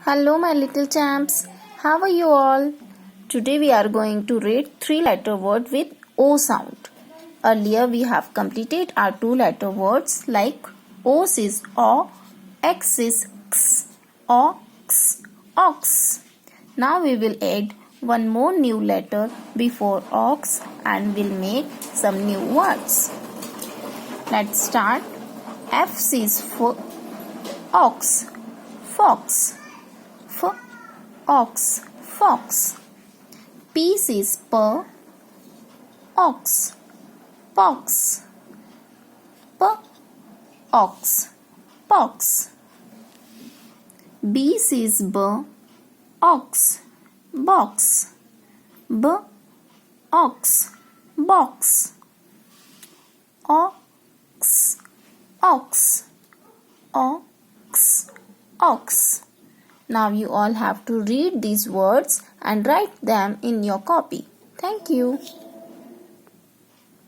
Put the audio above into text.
Hello, my little champs. How are you all? Today we are going to read 3-letter word with O sound. Earlier we have completed our 2-letter words like O is O, X is X, ox, ox. Now we will add one more new letter before ox and will make some new words. Let's start. F is for ox, fox. Ox, fox. P is per, ox, pox. Ox, pox. B is b, ox, box. Ox, box. Ox, ox, ox, ox. Now you all have to read these words and write them in your copy. Thank you.